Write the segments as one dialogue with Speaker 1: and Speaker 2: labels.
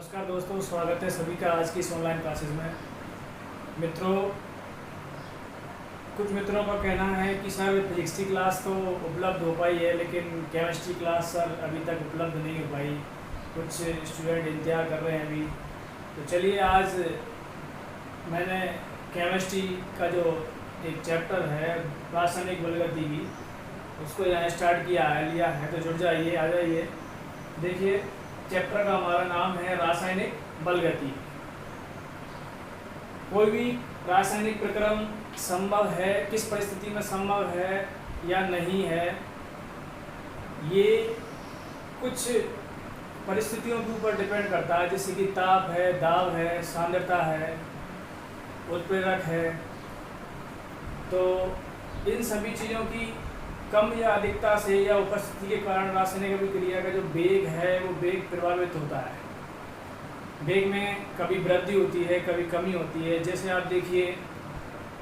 Speaker 1: नमस्कार दोस्तों, स्वागत है सभी का आज की इस ऑनलाइन क्लासेस में। मित्रों, कुछ मित्रों का कहना है कि सर फिजिक्स की क्लास तो उपलब्ध हो पाई है, लेकिन केमिस्ट्री क्लास सर अभी तक उपलब्ध नहीं हो पाई। कुछ स्टूडेंट इंतजार कर रहे हैं अभी। तो चलिए, आज मैंने केमिस्ट्री का जो एक चैप्टर है रासायनिक बलगतिकी, उसको यहाँ स्टार्ट लिया है। तो जुड़ जाइए, आ जाइए। देखिए, चैप्टर का हमारा नाम है रासायनिक बलगति। कोई भी रासायनिक प्रक्रम संभव है, किस परिस्थिति में संभव है या नहीं है, ये कुछ परिस्थितियों के ऊपर डिपेंड करता है। जैसे कि ताप है, दाब है, सांद्रता है, उत्प्रेरक है। तो इन सभी चीज़ों की कम या अधिकता से या उपस्थिति के कारण रासायनिक अभिक्रिया का जो वेग है वो वेग प्रभावित होता है। वेग में कभी वृद्धि होती है, कभी कमी होती है। जैसे आप देखिए,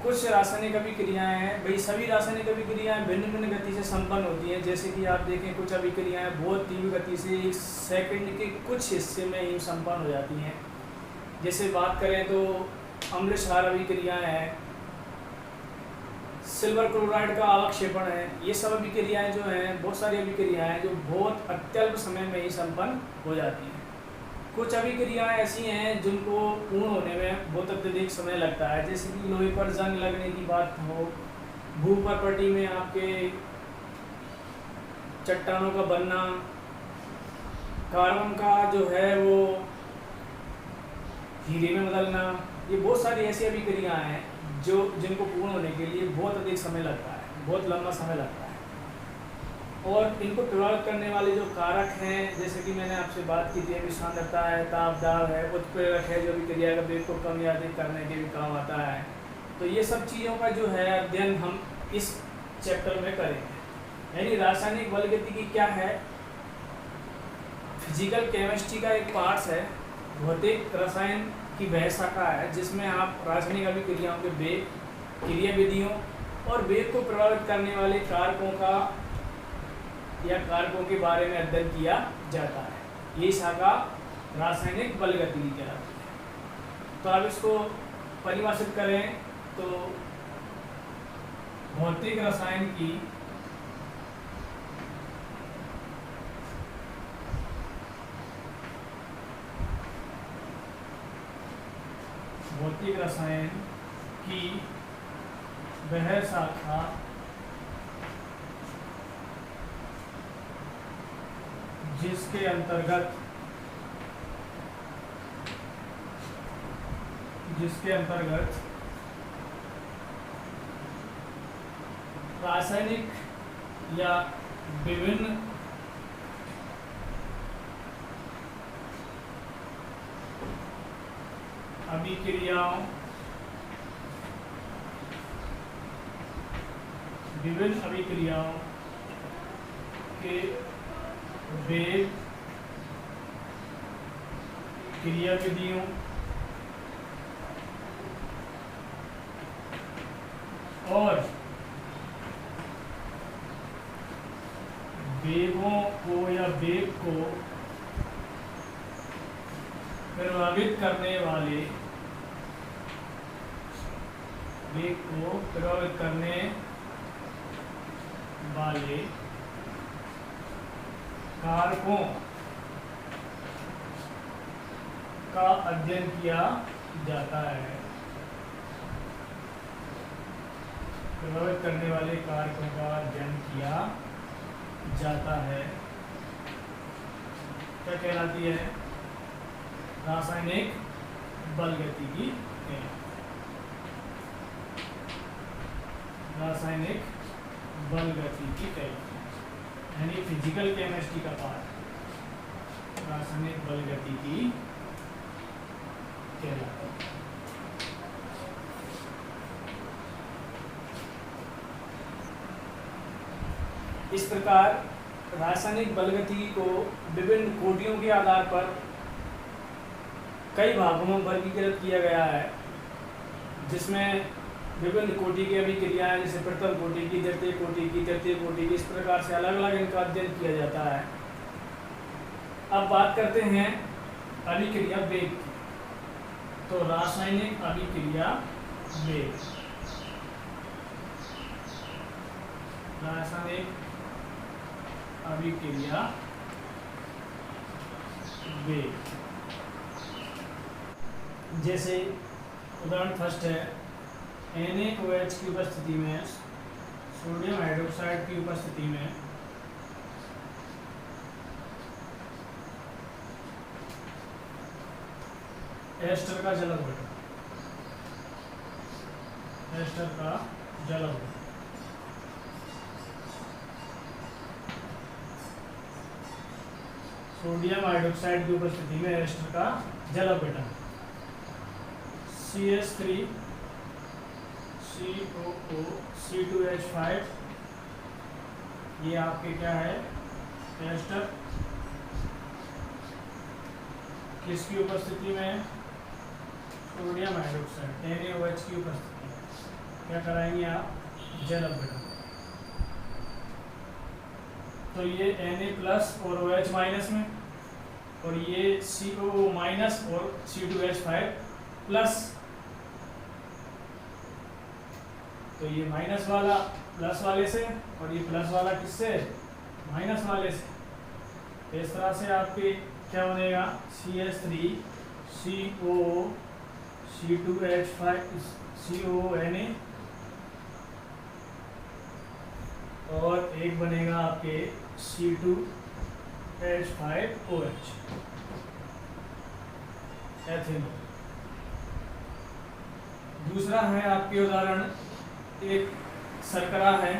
Speaker 1: कुछ रासायनिक अभिक्रियाएं हैं, भाई सभी रासायनिक अभिक्रियाएं भिन्न भिन्न गति से संपन्न होती हैं। जैसे कि आप देखें, कुछ अभिक्रियाएं बहुत तीव्र गति से 1 सेकंड के कुछ हिस्से में ही संपन्न हो जाती हैं। जैसे बात करें तो अम्ल क्षार अभिक्रियाएं हैं, सिल्वर क्लोराइड का अवक्षेपण है। ये सब अभिक्रियाएं जो हैं, बहुत सारी अभिक्रियाएं जो बहुत अत्यल्प समय में ही संपन्न हो जाती हैं। कुछ अभिक्रियाएं ऐसी हैं जिनको पूर्ण होने में बहुत अत्यधिक समय लगता है। जैसे कि लोहे पर जंग लगने की बात हो, भूपर्पटी में आपके चट्टानों का बनना, कार्बन का जो है वो हीरे में बदलना, ये बहुत सारी ऐसी अभिक्रियाएं हैं जिनको पूर्ण होने के लिए बहुत अधिक समय लगता है, बहुत लंबा समय लगता है। और इनको प्रभावित करने वाले जो कारक हैं, जैसे कि मैंने आपसे बात की थी अभी, सांद्रता है, ताप दाब है, उत्प्रेरक है जो अभिक्रिया का वेग को कम या अधिक करने के भी काम आता है। तो ये सब चीज़ों का जो है अध्ययन हम इस चैप्टर में करेंगे। यानी रासायनिक बलगतिकी क्या है, फिजिकल केमिस्ट्री का एक पार्ट्स है, भौतिक रसायन की वह शाखा है जिसमें आप रासायनिक अभिक्रियाओं के वेग, क्रिया विधियों और वेग को प्रभावित करने वाले कारकों का या कारकों के बारे में अध्ययन किया जाता है। ये शाखा रासायनिक बलगतिकी कहलाती है। तो आप इसको परिभाषित करें तो भौतिक रसायन की वह शाखा जिसके अंतर्गत रासायनिक या विभिन्न अभिक्रियाओं के वेग, क्रिया विधियों और वेगों को या वेग को प्रभावित करने वाले कारकों का अध्ययन किया जाता है। प्रभावित करने वाले कारकों का अध्ययन किया जाता है। क्या कहलाती है? रासायनिक बलगतिकी। रासायनिक बलगतिकी कहलाती है, यानी फिजिकल केमिस्ट्री का पार्ट रासायनिक बलगतिकी कहलाता है। इस प्रकार रासायनिक बलगतिकी को विभिन्न कोटियों के आधार पर कई भागों में वर्गीकृत किया गया है, जिसमें विभिन्न कोटि की अभिक्रियाएं, जैसे प्रथम कोटि की, द्वितीय कोटि की, तृतीय कोटि की, इस प्रकार से अलग अलग इनका अध्ययन किया जाता है। अब बात करते हैं अभिक्रिया वेग की। तो रासायनिक अभिक्रिया वेग, रासायनिक अभिक्रिया वेग। जैसे उदाहरण फर्स्ट है, NaOH की उपस्थिति में सोडियम हाइड्रोक्साइड की उपस्थिति में एस्टर का जल अपघटन, एस्टर का जल अपघटन। सोडियम हाइड्रोक्साइड की उपस्थिति में एस्टर का जल अपघटन, CH3 COO C2H5, ये आपके क्या है एस्टर, किसकी उपस्थिति में, सोडियम हाइड्रोक्साइड NaOH की उपस्थिति में क्या कराएंगे आप, जल अपघटन। तो ये Na प्लस और OH माइनस में, और ये COO माइनस और C2H5 प्लस, तो ये माइनस वाला प्लस वाले से और ये प्लस वाला किससे, माइनस वाले से। इस तरह से आपके क्या बनेगा, CH3 COO C2H5 COONA, और एक बनेगा आपके C2H5OH एथेनॉल। दूसरा है आपके उदाहरण, एक शर्करा है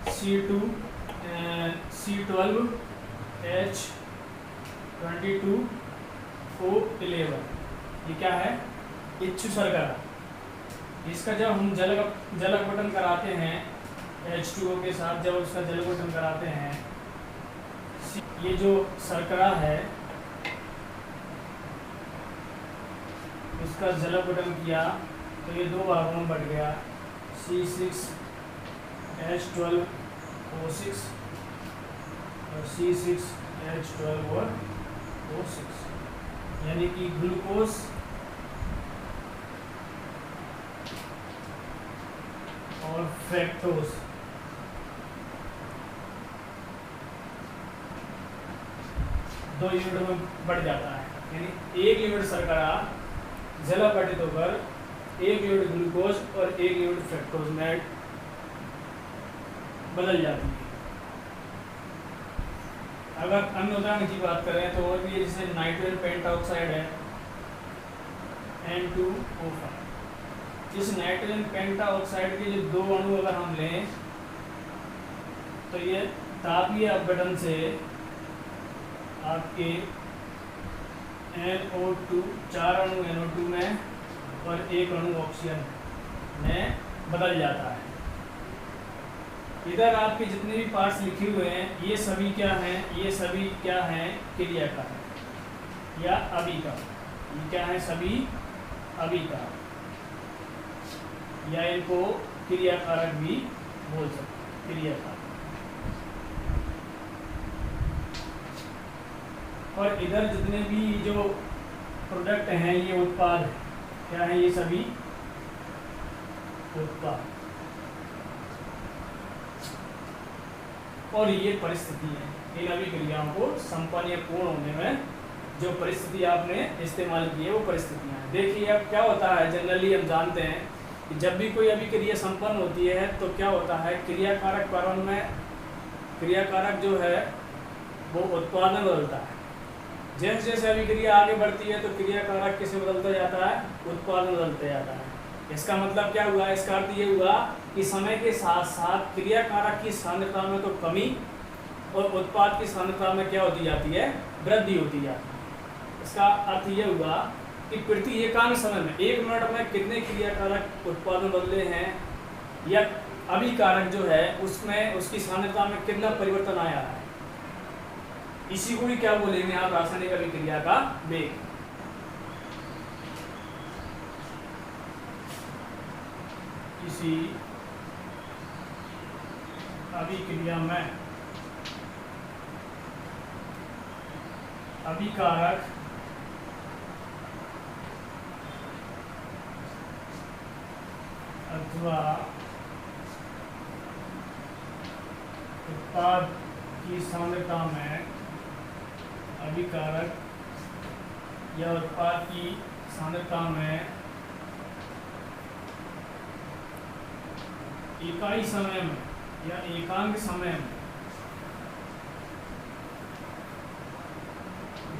Speaker 1: C12H22O11, ये क्या है, इच्छु शर्करा। इसका जब हम जल अपघटन कराते हैं H2O के साथ, जब उसका जल अपघटन कराते हैं, ये जो शर्करा है इसका जल अपघटन किया तो ये दो भागों में बढ़ गया, C6H12O6 और C6H12O6, यानी कि ग्लूकोज और फ्रैक्टोज। दो यूनिट में बढ़ जाता है, यानी एक यूनिट शर्करा जल अपघटित होकर एक यूनिट ग्लूकोज और एक यूनिट फ्रैक्टोज में बदल जाती है। अगर अन्य उदाहरण की बात करें तो और भी, जैसे नाइट्रोजन पेंटाऑक्साइड है N2O5। इस नाइट्रोजन पेंटाऑक्साइड के जो दो अणु अगर हम लें तो ये तापीय अपघटन से आपके NO2, 4 अणु NO2 में और एक अणु ऑक्सीजन में बदल जाता है। इधर आपके जितने भी पार्ट्स लिखे हुए हैं ये सभी क्या हैं, ये सभी क्या हैं, क्रियाकारक या अभिकारक। ये क्या है, सभी अभिकारक, या इनको क्रियाकारक भी बोल सकते हैं, क्रियाकारक। और इधर जितने भी जो प्रोडक्ट हैं ये उत्पाद हैं, क्या है, ये सभी उत्पाद। और ये परिस्थिति है, इन अभिक्रियाओं को संपन्न या पूर्ण होने में जो परिस्थिति आपने इस्तेमाल की है वो परिस्थितियाँ हैं। देखिए अब क्या होता है, जनरली हम जानते हैं कि जब भी कोई अभिक्रिया संपन्न होती है तो क्या होता है, क्रियाकारक प्रारंभ में, क्रियाकारक जो है वो उत्पादन बदलता है। जैसे जैसे अभिक्रिया आगे बढ़ती है तो क्रियाकारक किसे बदलता जाता है, उत्पादन बदलता जाता है। इसका मतलब क्या हुआ, इसका अर्थ ये हुआ कि समय के साथ साथ क्रियाकारक की सांद्रता में तो कमी और उत्पाद की सांद्रता में क्या होती जाती है, वृद्धि होती जाती है। इसका अर्थ ये हुआ कि प्रति एकांक समय में 1 मिनट में कितने क्रियाकारक उत्पादन बदले हैं, या अभिकारक जो है उसमें उसकी सांद्रता में कितना परिवर्तन आया है। इसी को ही क्या बोलेंगे आप, रासायनिक अभिक्रिया का वेग। किसी अभिक्रिया में अभिकारक अथवा उत्पाद की सांद्रता में अभिकारक या उत्पाद की सांद्रता में इकाई समय में या एकांक समय में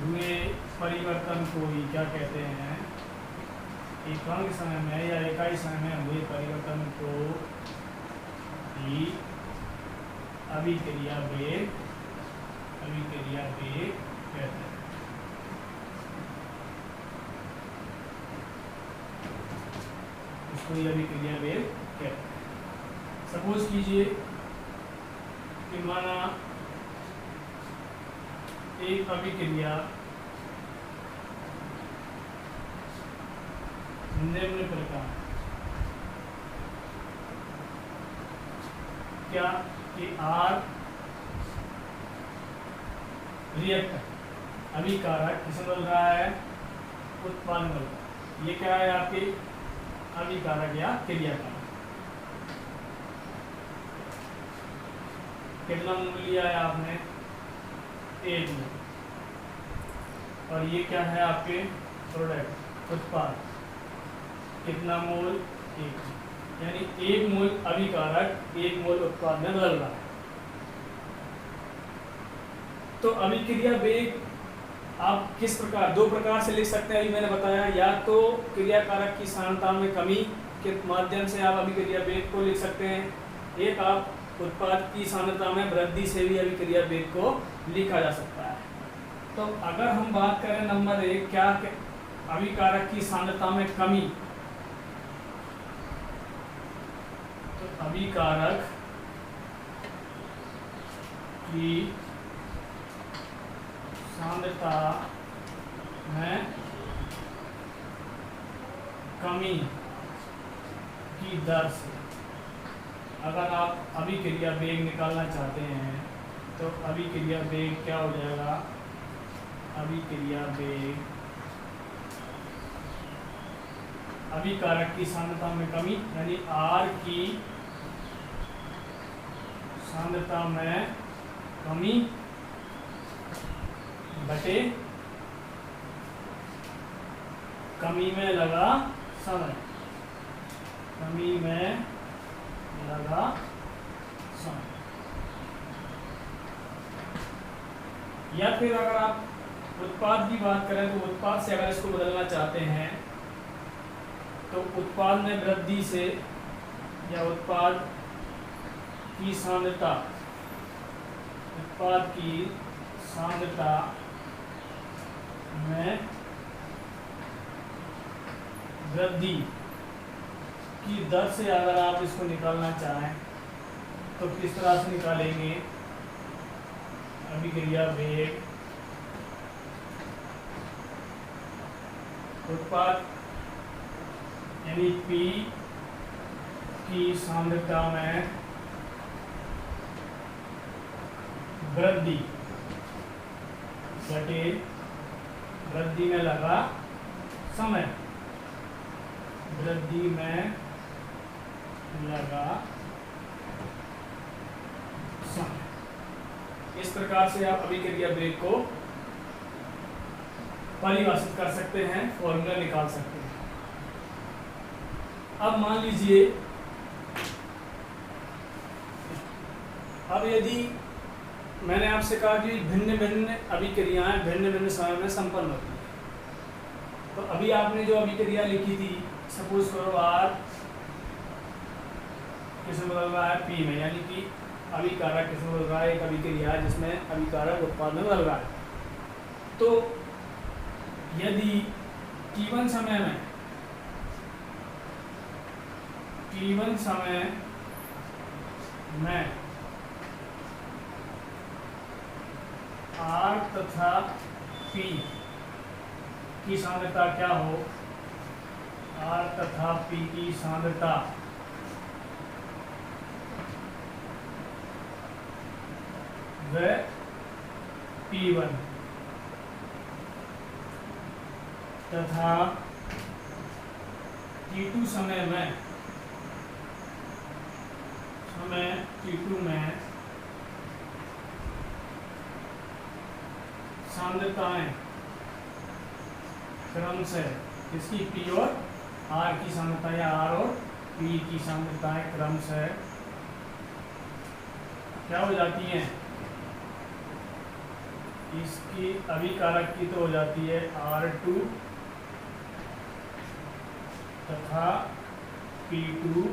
Speaker 1: हुए परिवर्तन को ही क्या कहते हैं? एकांक समय में या इकाई समय में हुए परिवर्तन को ही अभिक्रिया वेग कहते हैं। इसको ही अभिक्रिया वेग कहते हैं। सपोज कीजिए कि माना एक अभिक्रिया निम्न प्रकार, क्या कि आर रिएक्टर अभिकारक किसे बोल रहा है? उत्पाद बोल रहा है। ये क्या है? आपके अभिकारक या क्रियाकारक। कितना मोल लिया है आपने? 1 मोल। और ये क्या है? आपके प्रोडक्ट उत्पाद। कितना मोल? 1। यानी 1 मोल अभिकारक 1 मोल उत्पाद में बदल रहा है। तो अभिक्रिया वेग आप किस प्रकार, 2 प्रकार से लिख सकते हैं। अभी मैंने बताया, या तो क्रियाकारक की सांद्रता में कमी के माध्यम से आप अभिक्रिया वेग को लिख सकते हैं, एक आप उत्पाद की सांद्रता में वृद्धि से भी अभिक्रिया वेग को लिखा जा सकता है। तो अगर हम बात करें नंबर 1, क्या अभिकारक की सांद्रता में कमी, तो अभिकारक की सांद्रता में कमी की दर से अगर आप अभिक्रिया वेग निकालना चाहते हैं तो अभिक्रिया वेग क्या हो जाएगा? अभिक्रिया वेग अभिकारक की सांद्रता में कमी यानी आर की सांद्रता में कमी बटे कमी में लगा समय, कमी में लगा समय। या फिर अगर आप उत्पाद की बात करें तो उत्पाद से अगर इसको बदलना चाहते हैं तो उत्पाद में वृद्धि से या उत्पाद की सांद्रता, उत्पाद की सांद्रता में वृद्धि की दर से अगर आप इसको निकालना चाहें तो किस तरह से निकालेंगे? अभिक्रिया वेग उत्पाद यानी P की सांद्रता में वृद्धि बटे वृद्धि में लगा समय, वृद्धि में लगा समय। इस प्रकार से आप अभिक्रिया वेग को परिभाषित कर सकते हैं, फॉर्मूला निकाल सकते हैं। अब मान लीजिए, अब यदि मैंने आपसे कहा कि भिन्न भिन्न अभिक्रियाएं भिन्न भिन्न समय में संपन्न होती है, तो अभी आपने जो अभिक्रिया लिखी थी, सपोज करो आर किसमें बदल रहा है? P में, यानी कि अभिकारक किसमें बदल रहा है? एक अभिक्रिया है जिसमें अभिकारक उत्पाद में बदल रहा है। तो यदि T1 समय में R तथा P की सांद्रता क्या हो? R तथा P की सांद्रता व P1 तथा T2 समय T2 में सांद्रताएं क्रम से किसकी P और R की सांद्रता या R और P की सांद्रताएं क्रम से क्या हो जाती हैं, इसकी अभिकारक की तो हो जाती है R2 तथा P2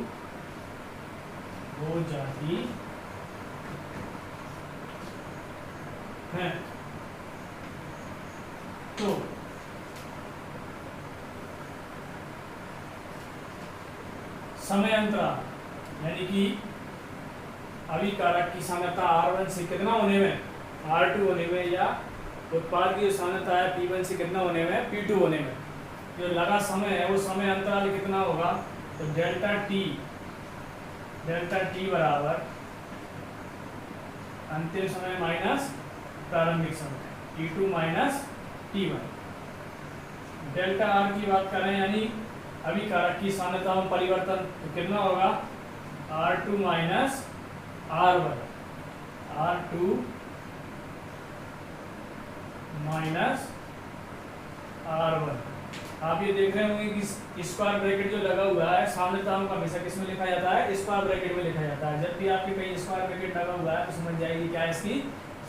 Speaker 1: हो जाती है। तो समय अंतराल यानी कि अभिकारक की सांद्रता R1 से कितना होने में, R2 होने में, या उत्पाद की जो सांद्रता है P1 से कितना होने में, P2 होने में, जो लगा समय है वो समय अंतराल कितना होगा, तो डेल्टा टी बराबर अंतिम समय माइनस प्रारंभिक समय, T2 minus T1। Delta R की बात करें यानी अभिकारक की सांद्रता में परिवर्तन, तो कितना होगा, R2 minus R1, R2 minus R1। आप ये देख रहे होंगे कि स्क्वायर ब्रैकेट जो लगा हुआ है सांद्रताओं का हमेशा किस में लिखा जाता है, स्क्वायर ब्रैकेट में लिखा जाता है। जब भी आपके कहीं स्क्वायर ब्रैकेट लगा हुआ है तो समझ जाएगी क्या इसकी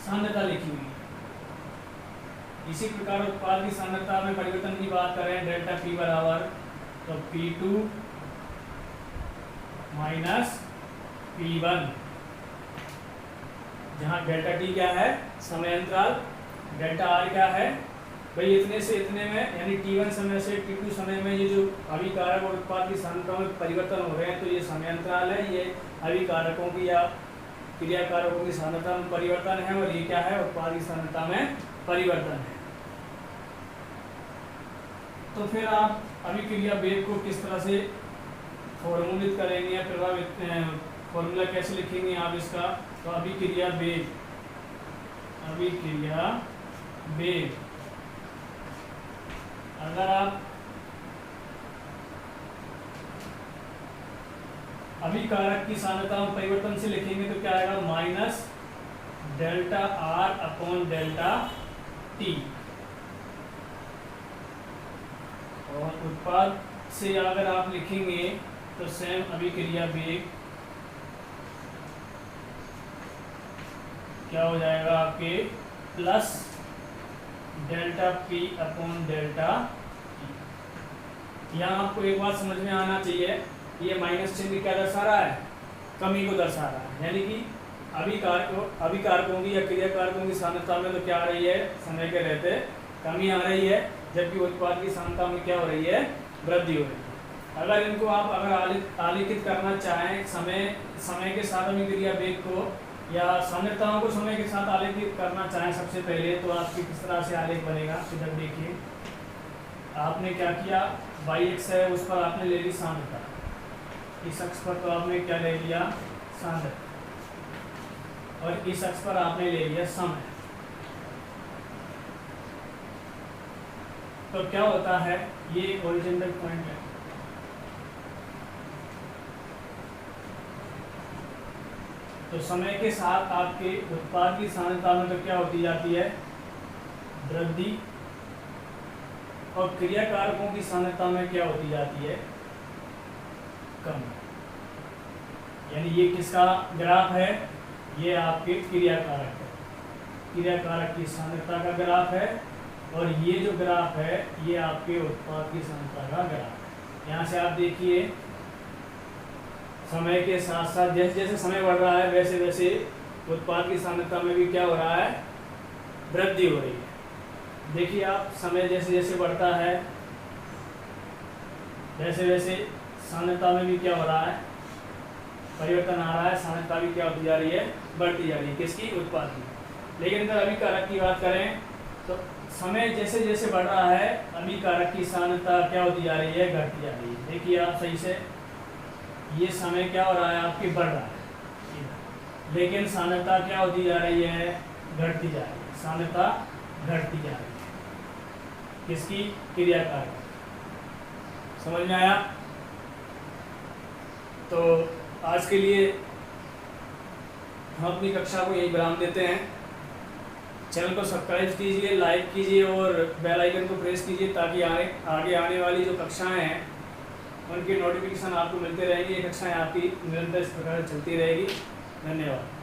Speaker 1: सांद्रता लिखी हुई है। इसी प्रकार उत्पाद की सांद्रता में परिवर्तन की बात करें, डेल्टा P बराबर तो P2 माइनस P1, जहाँ डेल्टा T क्या है, समय अंतराल, डेल्टा R क्या है भाई, इतने से इतने में यानी T1 समय से T2 समय में ये जो अभिकारक और उत्पाद की सांद्रता में परिवर्तन हो रहे हैं, तो ये समय अंतराल है, ये अभिकारकों की या क्रियाकारकों की सांद्रता में परिवर्तन है, और ये क्या है, उत्पाद की सांद्रता में परिवर्तन है। तो फिर आप अभिक्रिया वेग को किस तरह से फॉर्मूलित करेंगे या प्रभावित फॉर्मूला कैसे लिखेंगे आप इसका, तो अभिक्रिया वेग अगर आप अभिकारक की सांद्रता में परिवर्तन से लिखेंगे तो क्या आएगा, minus delta R upon delta T, और उत्पाद से अगर आप लिखेंगे तो सेम अभिक्रिया वेग क्या हो जाएगा आपके, plus delta P upon delta T। यहाँ आपको एक बात समझ में आना चाहिए, ये माइनस चिन्ह क्या दर्शा रहा है, कमी को दर्शा रहा है, यानी कि अभिकारकों की या क्रियाकारकों की सांद्रता में तो क्या आ रही है, समय के रहते कमी आ रही है, जबकि उत्पाद की सांद्रता में क्या हो रही है, वृद्धि हो रही है। अगर इनको आप आलेखित करना चाहें समय के साथ अभिक्रिया वेग को या सांद्रताओं को समय के साथ आलेखित करना चाहें सबसे पहले, तो आपकी किस तरह से आलेख बनेगा, इधर देखिए, आपने क्या किया, वाई एक्स है उस पर आपने ले ली सांद्रता, इस अक्ष पर तो आपने क्या ले लिया, सांद्रता, और इस अक्ष पर आपने ले लिया समय। तो क्या होता है, ये ओरिजिनल पॉइंट है, तो समय के साथ आपके उत्पाद की सांद्रता में तो क्या होती जाती है, वृद्धि, और क्रियाकारकों की सांद्रता में क्या होती जाती है, कम। यानी ये किसका ग्राफ है, ये आपके क्रियाकारक है, क्रियाकारक की सांद्रता का ग्राफ है, और ये जो ग्राफ है ये आपके उत्पाद की सांद्रता का ग्राफ है। यहाँ से आप देखिए समय के साथ साथ जैसे जैसे समय बढ़ रहा है वैसे वैसे उत्पाद की सांद्रता में भी क्या हो रहा है, वृद्धि हो रही है। देखिए आप, समय जैसे जैसे बढ़ता है वैसे वैसे सांद्रता में भी क्या हो रहा है, परिवर्तन आ रहा है, सांद्रता भी क्या होती जा रही है, बढ़ती जा रही है, किसकी, उत्पाद की। लेकिन अगर अभिकारक की बात करें तो समय जैसे जैसे बढ़ रहा है अभिकारक की सांद्रता क्या होती जा रही है, घटती जा रही है। देखिए आप सही से, ये समय क्या हो रहा है आपकी, बढ़ रहा है, लेकिन सांद्रता क्या होती जा रही है, घटती जा रही है, सांद्रता घटती जा रही है। किसकी? क्रिया कारक। समझ में आया? तो आज के लिए हम अपनी कक्षा को यही विराम देते हैं। चैनल को सब्सक्राइब कीजिए, लाइक कीजिए और बेल आइकन को प्रेस कीजिए ताकि आगे आने वाली जो कक्षाएं हैं उनके नोटिफिकेशन आपको मिलते रहेंगे। ये कक्षाएं आपकी निरंतर इस प्रकार चलती रहेगी। धन्यवाद।